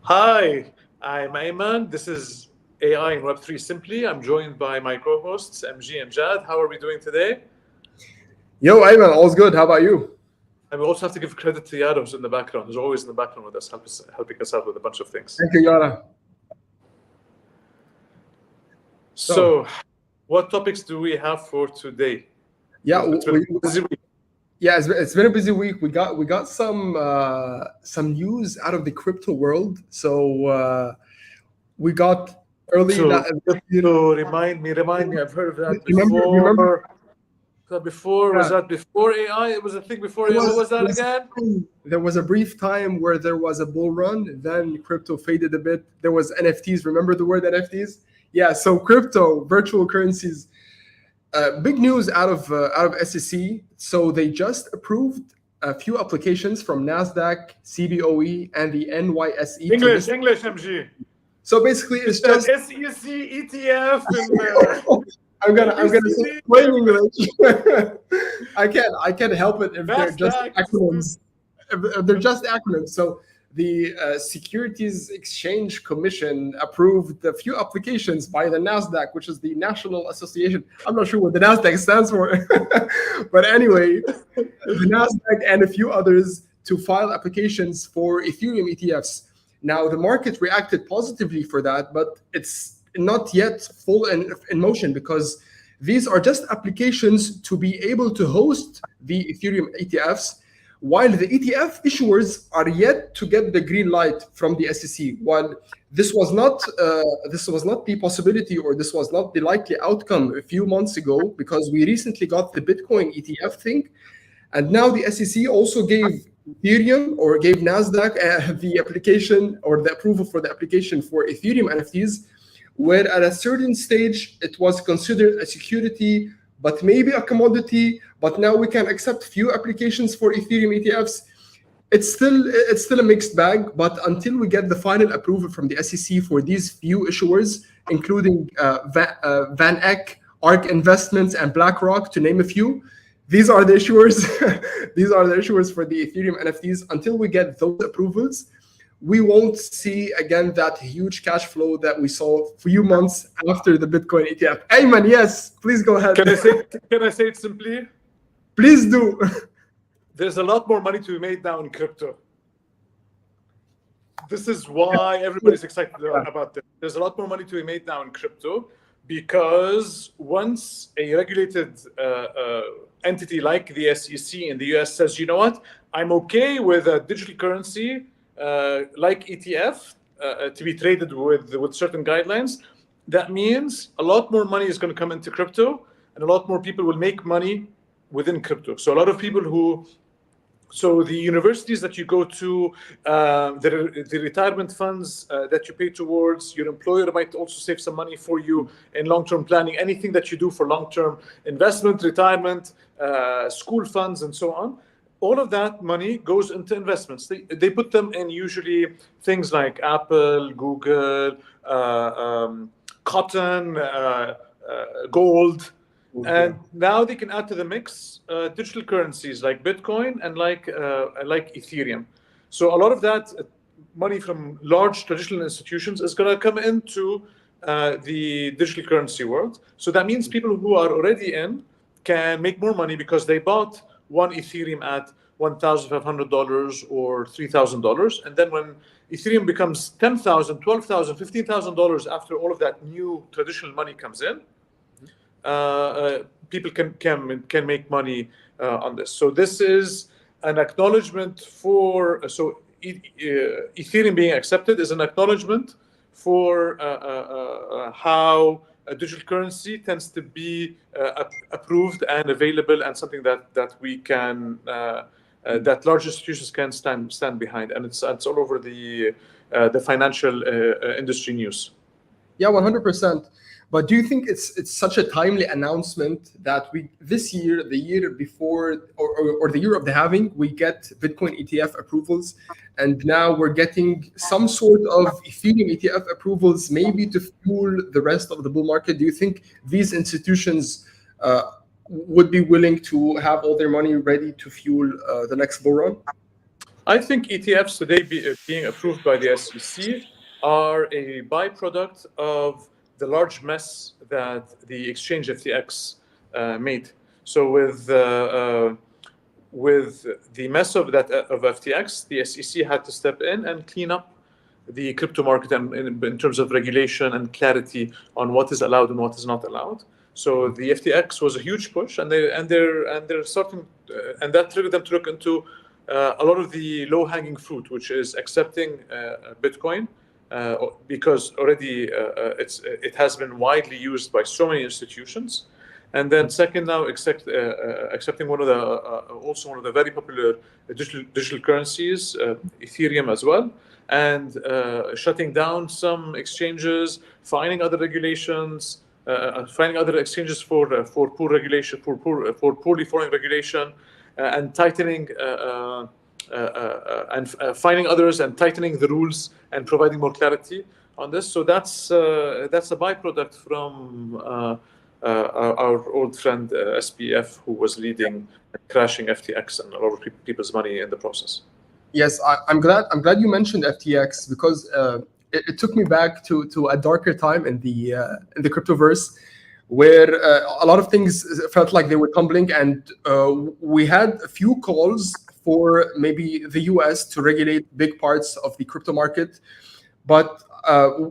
Hi, I'm Ayman. This is AI and Web3 Simply. I'm joined by my co-hosts, MG and Jad. How are we doing today? Yo, Ayman, all's good. How about you? And we also have to give credit to Yara, who's in the background. Who's always in the background with us, helping us out with a bunch of things. Thank you, Yara. So, So, what topics do we have for today? yeah, It's been a busy week. it's been a busy week. We got some news out of the crypto world. So we got early So, you know, remind me. I've heard of that remember before. Was yeah, that before AI? It was a thing before there AI. What was was that again? there was a brief time where there was a bull run, then crypto faded a bit. There was NFTs. Remember the word NFTs? Yeah, so crypto, virtual currencies. Big news out of SEC. So they just approved a few applications from Nasdaq, CBOE, and the NYSE to list. English, MG. So basically, You it's said just SEC, ETF, and I'm gonna say ABCD, plain English. I can't help it if they're just NASDAQ. acronyms. If they're just acronyms. So the Securities Exchange Commission approved a few applications by the Nasdaq, which is the National Association. I'm not sure what the Nasdaq stands for, but anyway, the Nasdaq and a few others to file applications for Ethereum ETFs. Now, the market reacted positively for that, but it's not yet full in motion because these are just applications to be able to host the Ethereum ETFs, while the ETF issuers are yet to get the green light from the SEC. While this was not the possibility, or this was not the likely outcome a few months ago, because we recently got the Bitcoin ETF thing, and now the SEC also gave Ethereum, or gave Nasdaq, the application or the approval for the application for Ethereum NFTs, where at a certain stage it was considered a security, but maybe a commodity. But now we can accept few applications for Ethereum ETFs. It's still a mixed bag, but until we get the final approval from the SEC for these few issuers, including Van Eck, ARK Investments, and BlackRock, to name a few, these are the issuers. These are the issuers for the Ethereum NFTs. Until we get those approvals, we won't see again that huge cash flow that we saw a few months after the Bitcoin ETF. Ayman, yes, please go ahead. Can I say it simply? Please do. There's a lot more money to be made now in crypto. This is why everybody's excited about this. There's a lot more money to be made now in crypto, because once a regulated entity like the SEC in the US says, you know what, I'm okay with a digital currency like ETF to be traded with certain guidelines, that means a lot more money is going to come into crypto, and a lot more people will make money within crypto. So a lot of people so the universities that you go to, the retirement funds that you pay towards, your employer might also save some money for you in long-term planning, anything that you do for long-term investment, retirement, school funds, and so on. All of that money goes into investments. They put them in usually things like Apple, Google, cotton, gold. And now they can add to the mix digital currencies like Bitcoin and like Ethereum. So a lot of that money from large traditional institutions is going to come into the digital currency world. So that means people who are already in can make more money because they bought one Ethereum at $1,500 or $3,000. And then when Ethereum becomes $10,000, $12,000, $15,000 after all of that new traditional money comes in, people can make money on this. So this is an acknowledgement for Ethereum being accepted is an acknowledgement for how a digital currency tends to be approved and available, and something that we can that large institutions can stand behind, and it's all over the financial industry news. Yeah, 100%. But do you think it's such a timely announcement that we this year, the year before, or the year of the halving, we get Bitcoin ETF approvals, and now we're getting some sort of Ethereum ETF approvals, maybe to fuel the rest of the bull market? Do you think these institutions would be willing to have all their money ready to fuel the next bull run? I think ETFs today being approved by the SEC are a byproduct of the large mess that the exchange FTX made. So with the mess of FTX, the SEC had to step in and clean up the crypto market and in terms of regulation and clarity on what is allowed and what is not allowed. So the FTX was a huge push, and they're starting, and that triggered them to look into a lot of the low-hanging fruit, which is accepting Bitcoin, because already it has been widely used by so many institutions. And then second, now accepting one of the very popular digital currencies, Ethereum as well, and shutting down some exchanges, finding other regulations, finding other exchanges for poor regulation, for poorly following regulation, and tightening and finding others and tightening the rules and providing more clarity on this. So that's a byproduct from our old friend SPF, who was leading crashing FTX and a lot of people's money in the process. Yes, I'm glad you mentioned FTX, because it took me back to a darker time in the cryptoverse, where a lot of things felt like they were tumbling, and we had a few calls for maybe the US to regulate big parts of the crypto market. But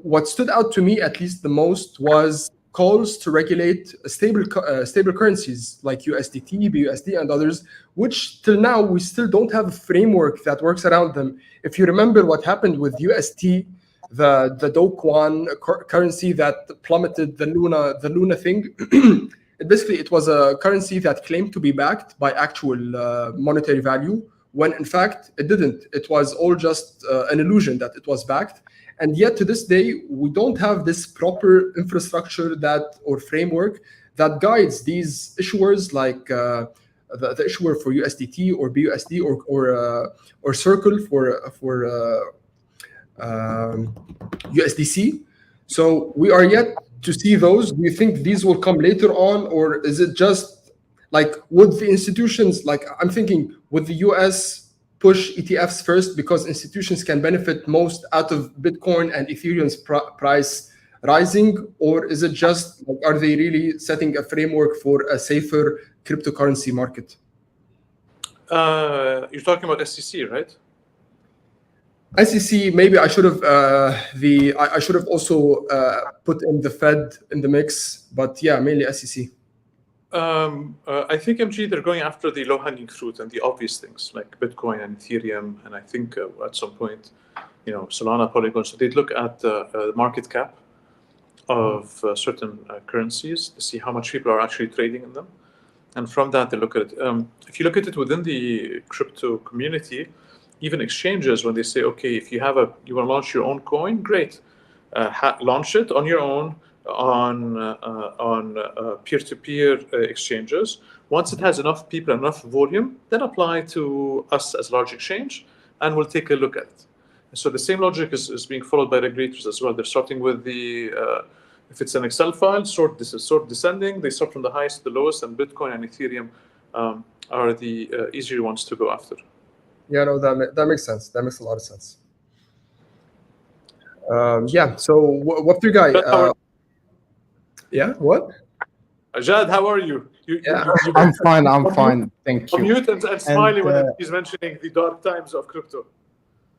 what stood out to me, at least the most, was calls to regulate stable currencies like USDT, BUSD, and others, which till now we still don't have a framework that works around them. If you remember what happened with UST, the Do Kwon currency that plummeted, the Luna thing, it was a currency that claimed to be backed by actual monetary value, when in fact it didn't. It was all just an illusion that it was backed. And yet to this day, we don't have this proper infrastructure or framework that guides these issuers, like the issuer for USDT or BUSD or Circle for USDC. So we are yet to see those. Do you think these will come later on, or is it just like, would the institutions, like I'm thinking, would the US push ETFs first because institutions can benefit most out of Bitcoin and Ethereum's price rising, or is it just like, are they really setting a framework for a safer cryptocurrency market? You're talking about SEC, right? SEC, maybe I should have I should have also put in the Fed in the mix, but yeah, mainly SEC. I think MG, they're going after the low-hanging fruit and the obvious things like Bitcoin and Ethereum, and I think at some point, Solana, Polygon. So they'd look at the market cap of certain currencies to see how much people are actually trading in them, and from that they look at it. If you look at it within the crypto community, even exchanges, when they say, okay, if you want to launch your own coin, great, launch it on your own on peer-to-peer exchanges. Once it has enough people, enough volume, then apply to us as large exchange, and we'll take a look at it. So the same logic is being followed by regulators as well. They're starting with if it's an Excel file, sort descending. They start from the highest to the lowest, and Bitcoin and Ethereum are the easier ones to go after. Yeah, no, that makes sense. That makes a lot of sense. Yeah. So what do you guys? Yeah. What? Jad, how are you? I'm fine. I'm fine. Thank you. Mute and smiling when he's mentioning the dark times of crypto.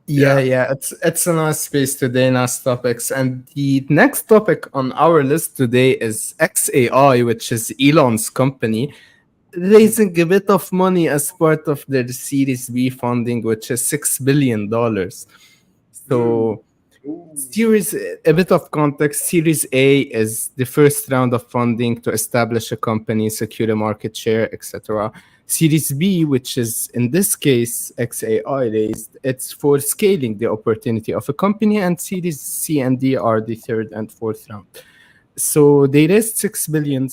Yeah. It's a nice space today, nice topics. And the next topic on our list today is XAI, which is Elon's company, raising a bit of money as part of their Series B funding, which is $6 billion. So a bit of context, Series A is the first round of funding to establish a company, secure a market share, etc. Series B, which is in this case XAI raised, it's for scaling the opportunity of a company, and Series C and D are the third and fourth round. So they raised $6 billion,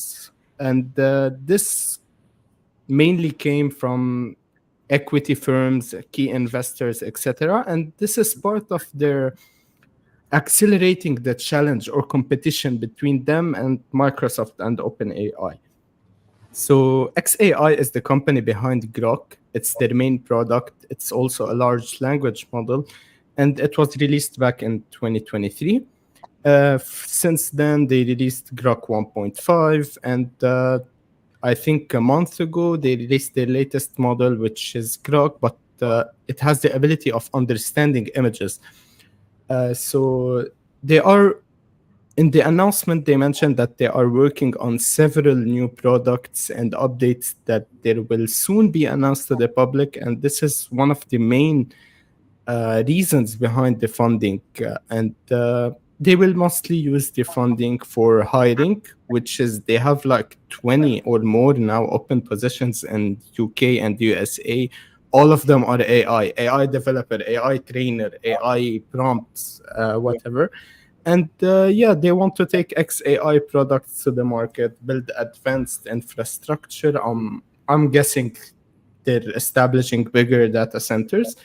and this mainly came from equity firms, key investors, etc. And this is part of their accelerating the challenge or competition between them and Microsoft and OpenAI. So XAI is the company behind Grok. It's their main product. It's also a large language model, and it was released back in 2023. Since then, they released Grok 1.5, and I think a month ago they released their latest model, which is Grok, but it has the ability of understanding images. So they are in the announcement, they mentioned that they are working on several new products and updates that there will soon be announced to the public. And this is one of the main reasons behind the funding. And they will mostly use the funding for hiring, which is they have like 20 or more now open positions in UK and USA. All of them are AI developer, AI trainer, AI prompts, whatever. And yeah, they want to take XAI products to the market, build advanced infrastructure. I'm guessing they're establishing bigger data centers,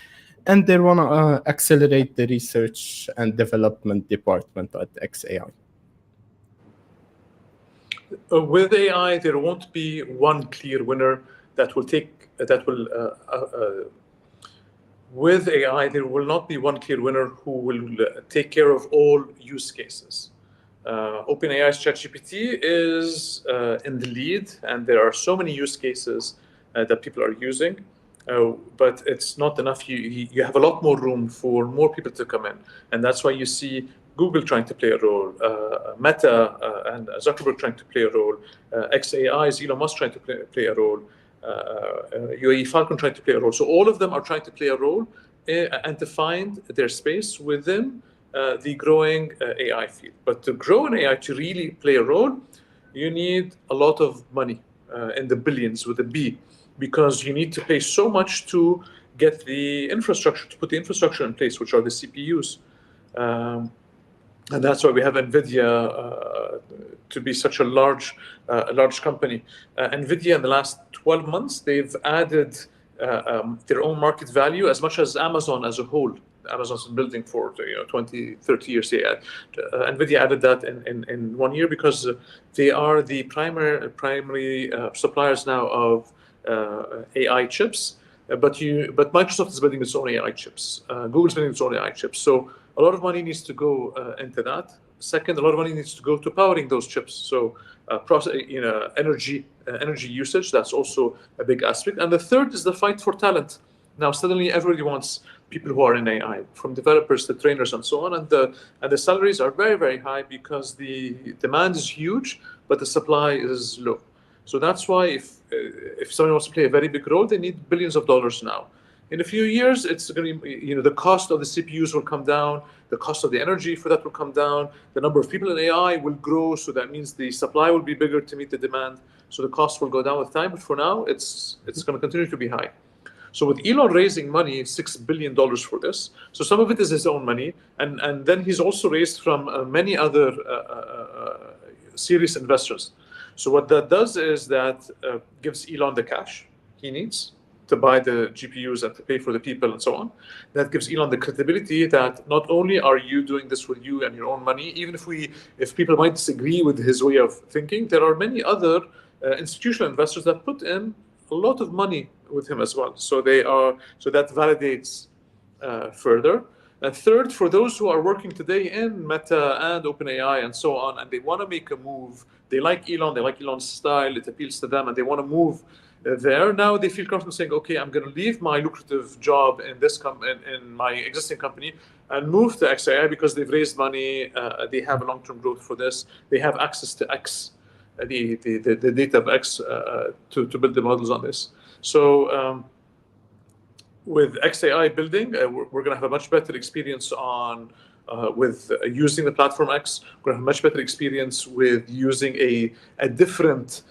and they want to accelerate the research and development department at XAI. With AI, there won't be one clear winner that will take that will. With AI, there will not be one clear winner who will take care of all use cases. OpenAI's ChatGPT is in the lead, and there are so many use cases that people are using, but it's not enough. You have a lot more room for more people to come in, and that's why you see Google trying to play a role, Meta and Zuckerberg trying to play a role, XAI's Elon Musk trying to play a role, UAE Falcon trying to play a role. So all of them are trying to play a role and to find their space within the growing AI field. But to grow an AI, to really play a role, you need a lot of money in the billions with a B, because you need to pay so much to get the infrastructure, to put the infrastructure in place, which are the CPUs. And that's why we have NVIDIA to be such a large company. NVIDIA in the last 12 months, they've added their own market value as much as Amazon as a whole. Amazon's been building for 20, 30 years. NVIDIA added that in 1 year because they are the primary suppliers now of AI chips. But Microsoft is building its own AI chips. Google's building its own AI chips. So a lot of money needs to go into that. Second, a lot of money needs to go to powering those chips. So energy usage, that's also a big aspect. And the third is the fight for talent. Now suddenly everybody wants people who are in AI, from developers to trainers and so on. And the salaries are very, very high because the demand is huge, but the supply is low. So that's why if someone wants to play a very big role, they need billions of dollars now. In a few years, it's going to, the cost of the CPUs will come down, the cost of the energy for that will come down, the number of people in AI will grow, so that means the supply will be bigger to meet the demand, so the cost will go down with time. But for now, it's going to continue to be high. So with Elon raising money, $6 billion for this, so some of it is his own money, and then he's also raised from many other serious investors. So what that does is that gives Elon the cash he needs to buy the GPUs and to pay for the people and so on. That gives Elon the credibility that not only are you doing this with you and your own money, even if people might disagree with his way of thinking, there are many other institutional investors that put in a lot of money with him as well. So that validates further. And third, for those who are working today in Meta and OpenAI and so on, and they want to make a move, they like Elon's style, it appeals to them, and they want to move there. Now they feel comfortable saying, okay, I'm going to leave my lucrative job in in my existing company and move to XAI because they've raised money, they have a long-term growth for this, they have access to X, the data of X to build the models on this. So with XAI building, we're going to have a much better experience with using the platform X. We're going to have a much better experience with using a different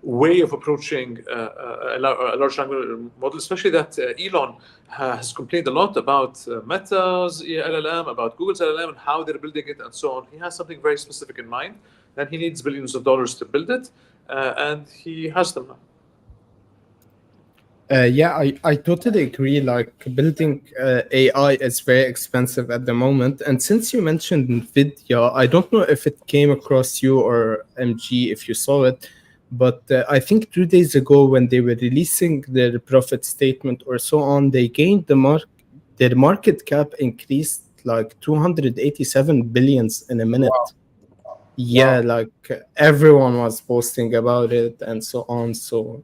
way of approaching a large language model, especially that Elon has complained a lot about Meta's LLM, about Google's LLM, and how they're building it and so on. He has something very specific in mind, and he needs billions of dollars to build it, and he has them now. Yeah, I totally agree. Like building AI is very expensive at the moment. And since you mentioned NVIDIA, I don't know if it came across you or MG if you saw it, But I think 2 days ago, when they were releasing their profit statement or so on, they gained their market cap increased like 287 billions in a minute. Wow. Yeah, like everyone was posting about it and so on. So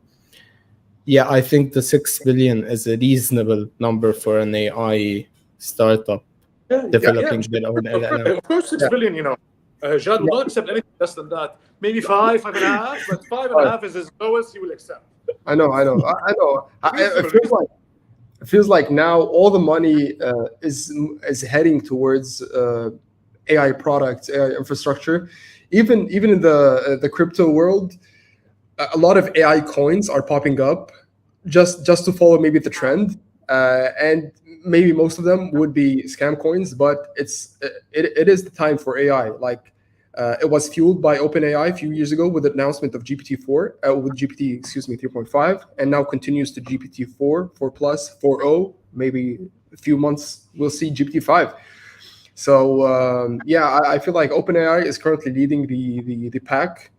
yeah, I think the 6 billion is a reasonable number for an AI startup developing their own LLM. Of course, 6 billion. Jad will not accept anything less than that. Maybe 5.5, but 5.5 is his lowest he will accept. I know. It feels like now all the money is heading towards AI products, AI infrastructure. Even in the crypto world, a lot of AI coins are popping up just to follow maybe the trend, and maybe most of them would be scam coins. But it is the time for AI. Like it was fueled by OpenAI a few years ago with the announcement of GPT-4, with GPT, 3.5, and now continues to GPT-4, 4 plus, 4.0. Maybe a few months we'll see GPT-5. So yeah, I feel like OpenAI is currently leading the pack.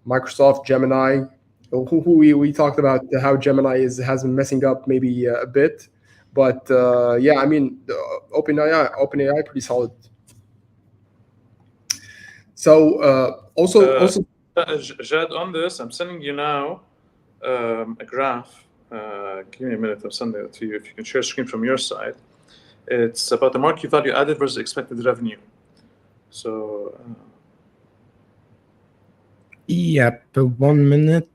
Microsoft, Gemini, who we talked about how Gemini has been messing up maybe a bit, but yeah, I mean, OpenAI pretty solid. So also Jad, on this, I'm sending you now a graph. Give me a minute. I'm sending it to you. If you can share screen from your side, it's about the market value added versus expected revenue. So. Yep, 1 minute.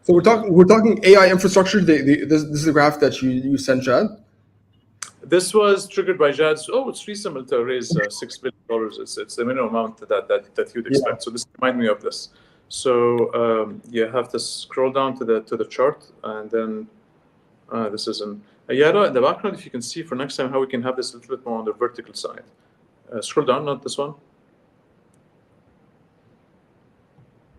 So we're talking AI infrastructure. This is the graph that you sent, Jad. This was triggered by Jad's. Oh, it's reasonable to raise $6 billion. It's the minimum amount that you'd expect. So this reminds me of this. So you have to scroll down to the chart, and then this is in Yara in the background. If you can see for next time how we can have this a little bit more on the vertical side. Scroll down, not this one.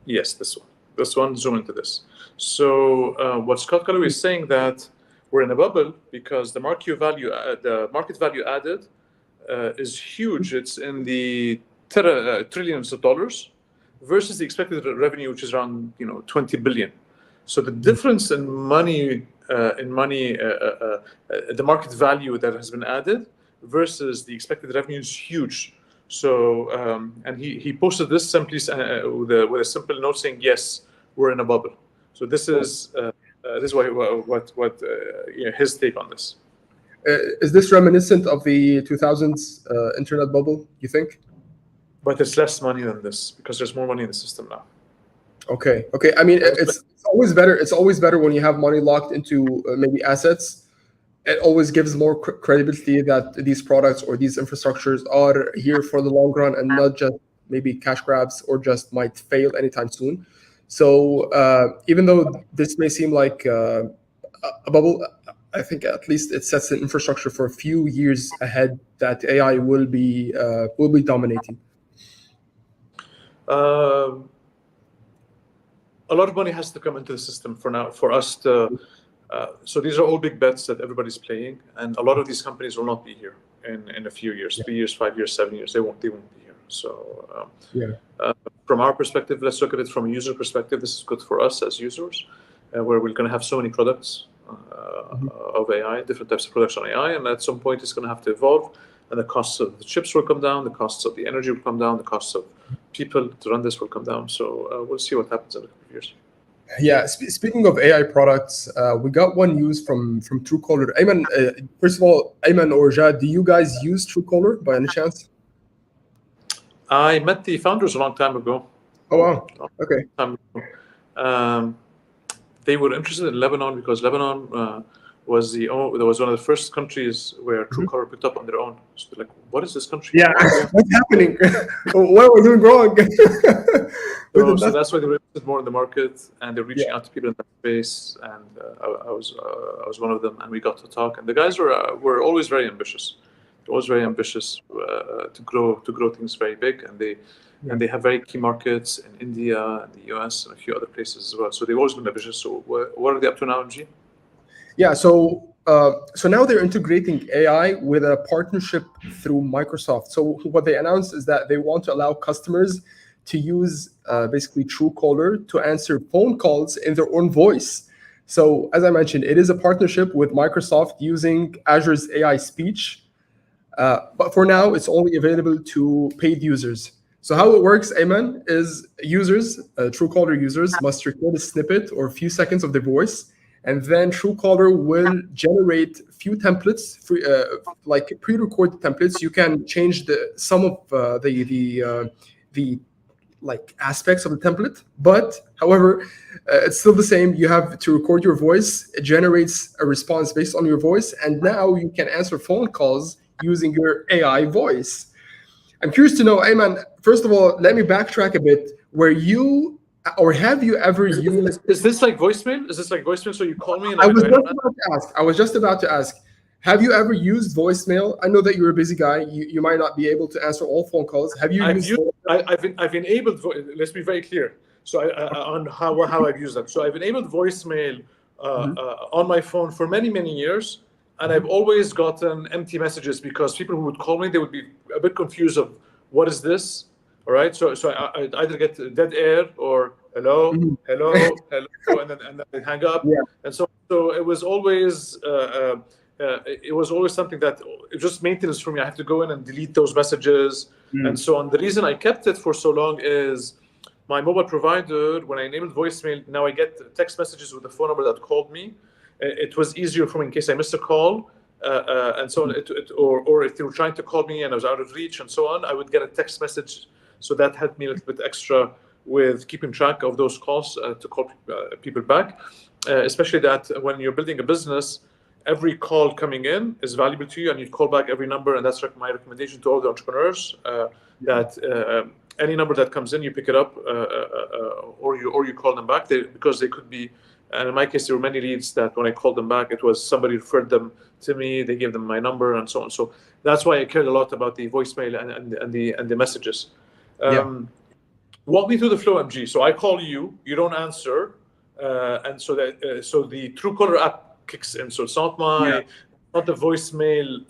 Yes, this one. This one. Zoom into this. So what Scott Calloway is saying that we're in a bubble because the market value added is huge. It's in the trillions of dollars versus the expected revenue, which is around 20 billion. So the difference in money, the market value that has been added versus the expected revenue is huge. So and he posted this simply with a simple note saying, yes, we're in a bubble. So this is what his take on this. Is this reminiscent of the 2000s internet bubble, you think? But it's less money than this because there's more money in the system now. Okay. I mean, it's always better. It's always better when you have money locked into maybe assets. It always gives more credibility that these products or these infrastructures are here for the long run and not just maybe cash grabs or just might fail anytime soon. So even though this may seem like a bubble, I think at least it sets an infrastructure for a few years ahead that AI will be dominating. A lot of money has to come into the system for us to. So these are all big bets that everybody's playing, and a lot of these companies will not be here in a few years, 3 years, 5 years, 7 years. They won't be here. So from our perspective, let's look at it from a user perspective. This is good for us as users, where we're going to have so many products of AI, different types of products on AI, and at some point it's going to have to evolve, and the costs of the chips will come down, the costs of the energy will come down, the costs of people to run this will come down. So we'll see what happens in a couple of years. Yeah, speaking of AI products, we got one news from Truecaller. Ayman, first of all, Ayman or Jad, do you guys use Truecaller by any chance? I met the founders a long time ago. Oh wow! Okay. They were interested in Lebanon because Lebanon was one of the first countries where Truecaller picked up on their own. So they're like, what is this country? Yeah, what's happening? What are we doing wrong? So that's why they were interested more in the market, and they're reaching out to people in that space. And I was one of them, and we got to talk. And the guys were always very ambitious. They're always very ambitious to grow things very big, and they have very key markets in India and the US and a few other places as well. So they've always been ambitious. So what are they up to now, MG? Yeah, so now they're integrating AI with a partnership through Microsoft. So what they announced is that they want to allow customers to use basically Truecaller to answer phone calls in their own voice. So as I mentioned, it is a partnership with Microsoft using Azure's AI speech. But for now, it's only available to paid users. So how it works, Ayman, is users, Truecaller users, must record a snippet or a few seconds of their voice, and then Truecaller will generate few templates, like pre-recorded templates. You can change some of the like aspects of the template, but however, it's still the same. You have to record your voice. It generates a response based on your voice, and now you can answer phone calls using your AI voice. I'm curious to know, Ayman, first of all, let me backtrack a bit. Were you, or have you ever used... Is this like voicemail? Is this like voicemail? So you call me and I was just about to ask, have you ever used voicemail? I know that you're a busy guy. You might not be able to answer all phone calls. Have you I've enabled, let's be very clear. So on how I've used that. So I've enabled voicemail on my phone for many, many years. And I've always gotten empty messages because people who would call me, they would be a bit confused of what is this? All right. So I'd either get dead air or hello, hello, hello, and then I'd hang up. Yeah. And so it was always something that it was just maintenance for me. I have to go in and delete those messages and so on. The reason I kept it for so long is my mobile provider, when I enabled voicemail, now I get text messages with the phone number that called me. It was easier for me in case I missed a call and so on, or if they were trying to call me and I was out of reach and so on, I would get a text message. So that helped me a little bit extra with keeping track of those calls to call people back, especially that when you're building a business, every call coming in is valuable to you and you call back every number. And that's my recommendation to all the entrepreneurs that any number that comes in, you pick it up or you call them back because they could be. And in my case, there were many leads that when I called them back, it was somebody referred them to me. They gave them my number and so on. So that's why I cared a lot about the voicemail and the messages. Walk me through the flow, MG. So I call you, you don't answer, and so the Truecaller app kicks in. So it's not not the voicemail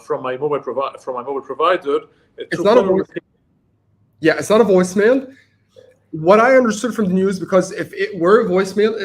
from my mobile provider. It's not a voicemail. Yeah, it's not a voicemail. What I understood from the news, because if it were a voicemail,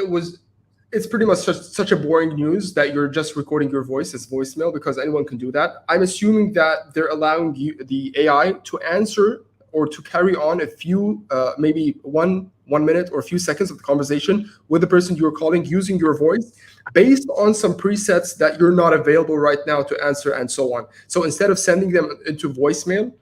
it's pretty much such a boring news that you're just recording your voice as voicemail because anyone can do that. I'm assuming that they're allowing the AI to answer or to carry on a few, maybe one minute or a few seconds of the conversation with the person you're calling using your voice based on some presets that you're not available right now to answer and so on. So instead of sending them into voicemail,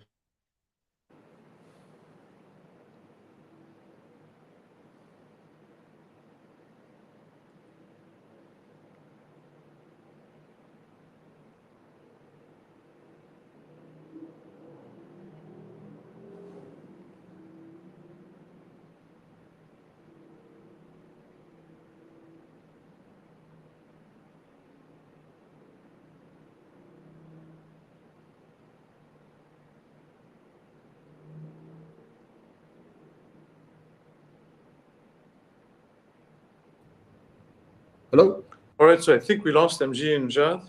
hello? All right, so I think we lost MG and Jad.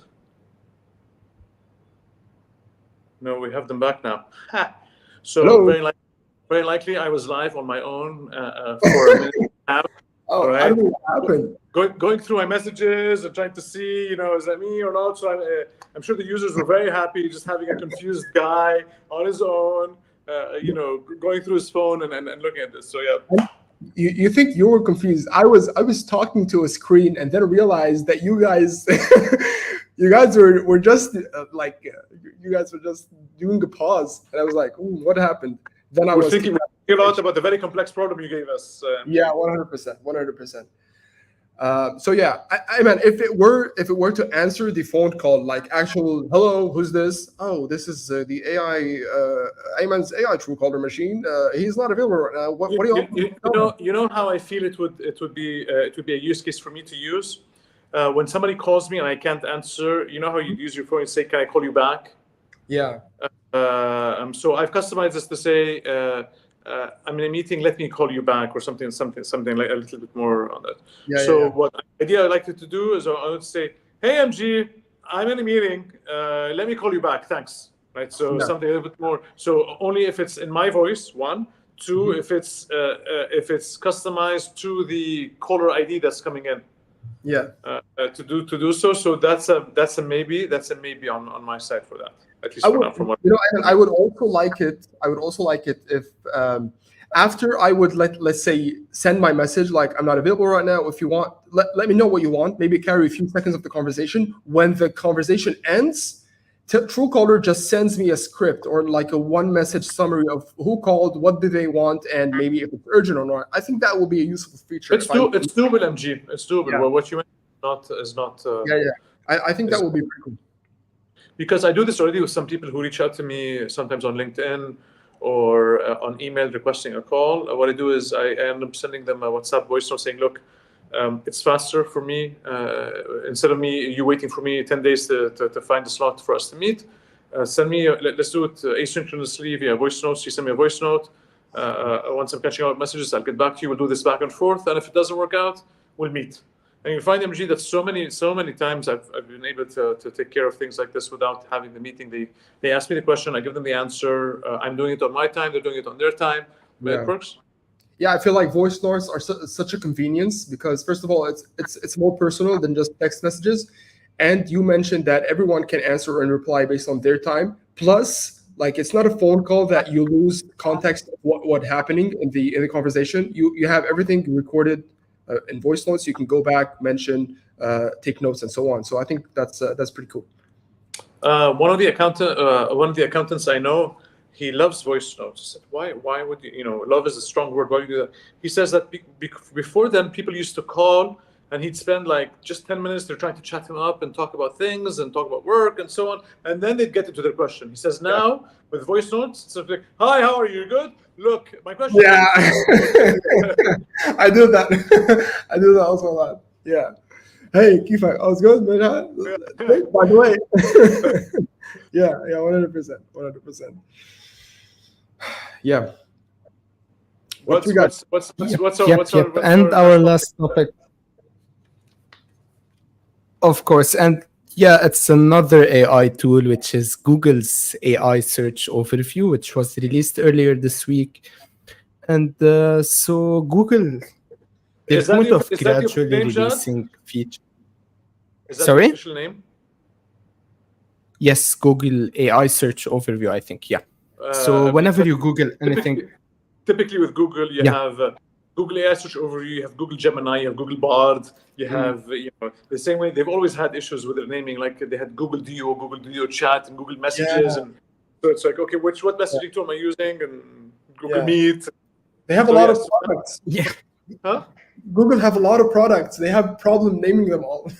No, we have them back now. So very likely I was live on my own for a minute and a half. Oh, right? I don't know what happened. Going through my messages and trying to see, is that me or not? So I'm sure the users were very happy just having a confused guy on his own, going through his phone and looking at this. So yeah. You think you were confused? I was talking to a screen and then realized that you guys were just you guys were just doing a pause, and I was like, "Ooh, what happened?" Then I was thinking a lot about the very complex problem you gave us. Yeah, 100%. So yeah, I mean, if it were to answer the phone call, like actual hello, who's this? Oh, this is the AI, Ayman's AI Truecaller machine. He's not available right now. What do you? You know how I feel it would be a use case for me to use when somebody calls me and I can't answer. You know how you use your phone and say, "Can I call you back?" Yeah. So I've customized this to say, I'm in a meeting, let me call you back, or something like a little bit more on that. What idea I like to do is I would say, hey, MG, I'm in a meeting, let me call you back, thanks. Right, so something a little bit more. So only if it's in my voice, one. Two, if it's customized to the caller ID that's coming in. Yeah. To do so. So that's a maybe. That's a maybe on my side for that. At least I for would, now, from what. and I would also like it. I would also like it if after I would let's say send my message like I'm not available right now. If you want, let me know what you want. Maybe carry a few seconds of the conversation. When the conversation ends, Truecaller just sends me a script or like a one message summary of who called, what do they want, and maybe if it's urgent or not. I think that will be a useful feature. It's doable, MG. It's doable. Yeah. Well, what you mentioned is not. I think that will be pretty cool. Because I do this already with some people who reach out to me sometimes on LinkedIn or on email requesting a call. What I do is I end up sending them a WhatsApp voice note saying, look, it's faster for me. Instead of you waiting for me 10 days to find a slot for us to meet, send me, let's do it asynchronously via voice notes. You send me a voice note. Once I'm catching up with messages, I'll get back to you. We'll do this back and forth. And if it doesn't work out, we'll meet. And you find, MG, that so many times I've been able to take care of things like this without having the meeting. They ask me the question, I give them the answer. I'm doing it on my time, they're doing it on their time. But it works. Yeah, I feel like voice notes are such a convenience because first of all, it's more personal than just text messages, and you mentioned that everyone can answer and reply based on their time. Plus, like it's not a phone call that you lose context of what happening in the conversation. You have everything recorded in voice notes. You can go back, mention, take notes, and so on. So I think that's pretty cool. One of the accountants I know, he loves voice notes. I said, why would you? Love is a strong word. Why do you do that? He says that before then, people used to call and he'd spend like just 10 minutes. They're trying to chat him up and talk about things and talk about work and so on. And then they'd get into their question. He says now with voice notes, it's like, hi, how are you? You're good? Look, my question. Yeah, I do that. I do that also a lot. Yeah. Hey, Kifak, I was good, man. Hey, by the way. yeah, 100%. Yeah. What's our last topic? Of course, and it's another AI tool, which is Google's AI search overview, which was released earlier this week. And so Google, the point of gradually releasing features. Is that the official name? Yes, Google AI search overview, I think. Yeah. So whenever you Google anything, typically with Google, you have Google AI search overview. You have Google Gemini. You have Google Bard. You have the same way they've always had issues with their naming. Like they had Google Duo, Google Duo Chat, and Google Messages, and so it's like, okay, what messaging tool am I using? And Google Meet. They have a lot of products. Yeah. Huh? Google have a lot of products. They have problem naming them all.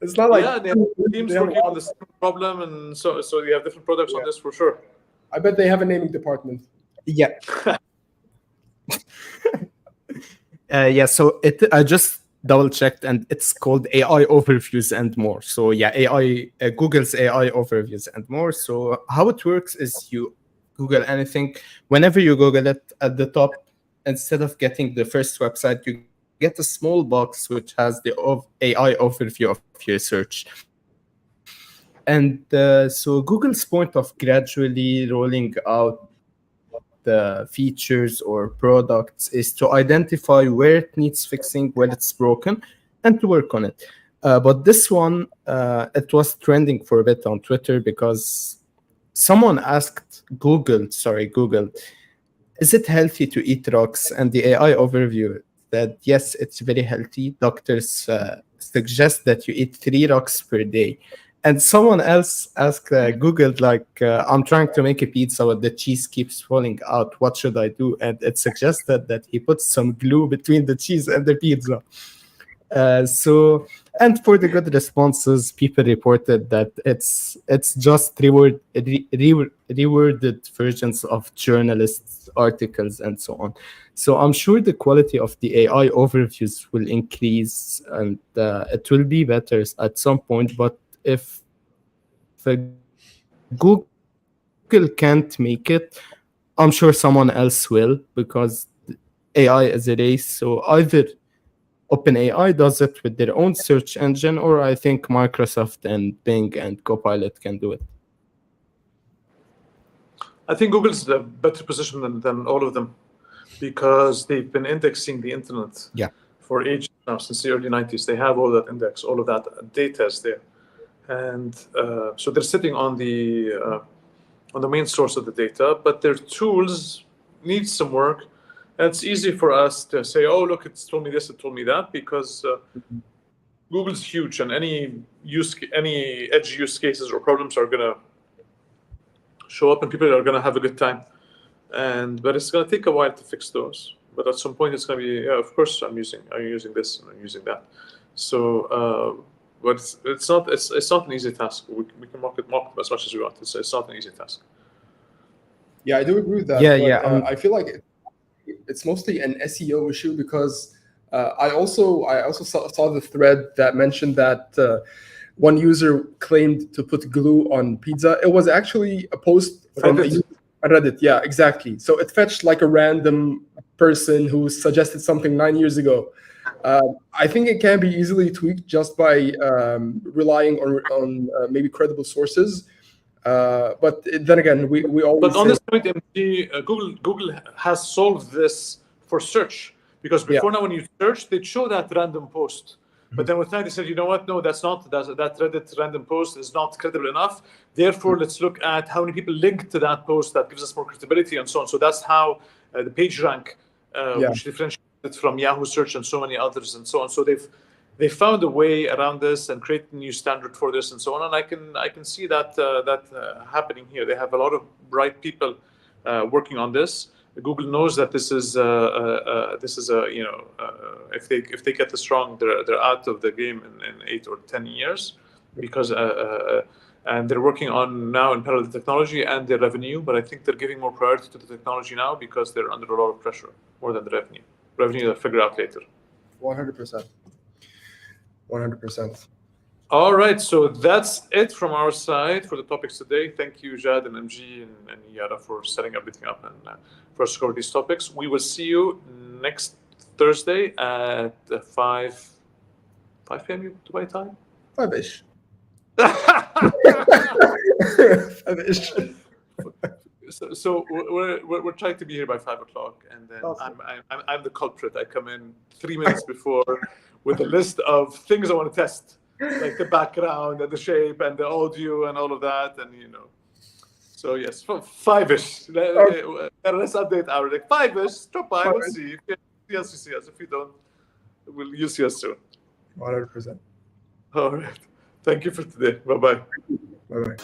It's not like they have teams working on the same problem, and so you have different products on this for sure. I bet they have a naming department. Yeah. So I just double checked, and it's called AI Overviews and More. So Google's AI Overviews and More. So how it works is you Google anything. Whenever you Google it, at the top, instead of getting the first website, you get a small box which has the AI overview of your search. And so Google's point of gradually rolling out the features or products is to identify where it needs fixing, where it's broken, and to work on it. But this one, it was trending for a bit on Twitter because someone asked Google, is it healthy to eat rocks? And the AI overview that yes, it's very healthy. Doctors suggest that you eat 3 rocks per day. And someone else asked Google, I'm trying to make a pizza, but the cheese keeps falling out. What should I do? And it suggested that he puts some glue between the cheese and the pizza. And for the good responses, people reported that it's just reworded versions of journalists' articles and so on. So I'm sure the quality of the AI overviews will increase and it will be better at some point. But if Google can't make it, I'm sure someone else will, because AI is a race. So either OpenAI does it with their own search engine, or I think Microsoft and Bing and Copilot can do it. I think Google's the better position than all of them. because they've been indexing the internet for ages now, since the early 90s. They have all that index, all of that data is there. And so they're sitting on the main source of the data, but their tools need some work. And it's easy for us to say, oh, look, it's told me this, it told me that, because Google's huge, and any edge use cases or problems are going to show up, and people are going to have a good time. But it's going to take a while to fix those. But at some point, it's going to be, yeah, of course, I'm using this and I'm using that. So, but it's not an easy task. We can mock them as much as we want. It's not an easy task. Yeah, I do agree with that. Yeah, I feel like it's mostly an SEO issue, because I also saw the thread that mentioned that one user claimed to put glue on pizza. It was actually a post from Reddit. Yeah, exactly. So it fetched like a random person who suggested something 9 years ago. I think it can be easily tweaked just by relying on maybe credible sources. But then again, we always. But on this point, Google has solved this for search, because before now, when you search, they'd show that random post. But then with time, they said, you know what? No, that Reddit random post is not credible enough. Therefore, let's look at how many people link to that post. That gives us more credibility and so on. So that's how the PageRank, which differentiates from Yahoo Search and so many others and so on. So they found a way around this and created a new standard for this and so on. And I can see that happening here. They have a lot of bright people working on this. Google knows that this is if they get this wrong, they're out of the game in 8 or 10 years, because and they're working on now in parallel the technology and their revenue. But I think they're giving more priority to the technology now, because they're under a lot of pressure more than the revenue. Revenue they'll figure out later. 100%. 100%. All right, so that's it from our side for the topics today. Thank you, Jad and MG and Yara, for setting everything up and for us to cover these topics. We will see you next Thursday at 5 p.m. Dubai time? 5-ish. 5-ish. So we're trying to be here by 5 o'clock, and then awesome. I'm the culprit. I come in 3 minutes before with a list of things I want to test, like the background and the shape and the audio and all of that, and So yes, 5-ish. Let's update our 5-ish. Drop by. We'll see. If you see us. If you don't, you'll see us soon. 100%. All right. Thank you for today. Bye-bye. Bye-bye.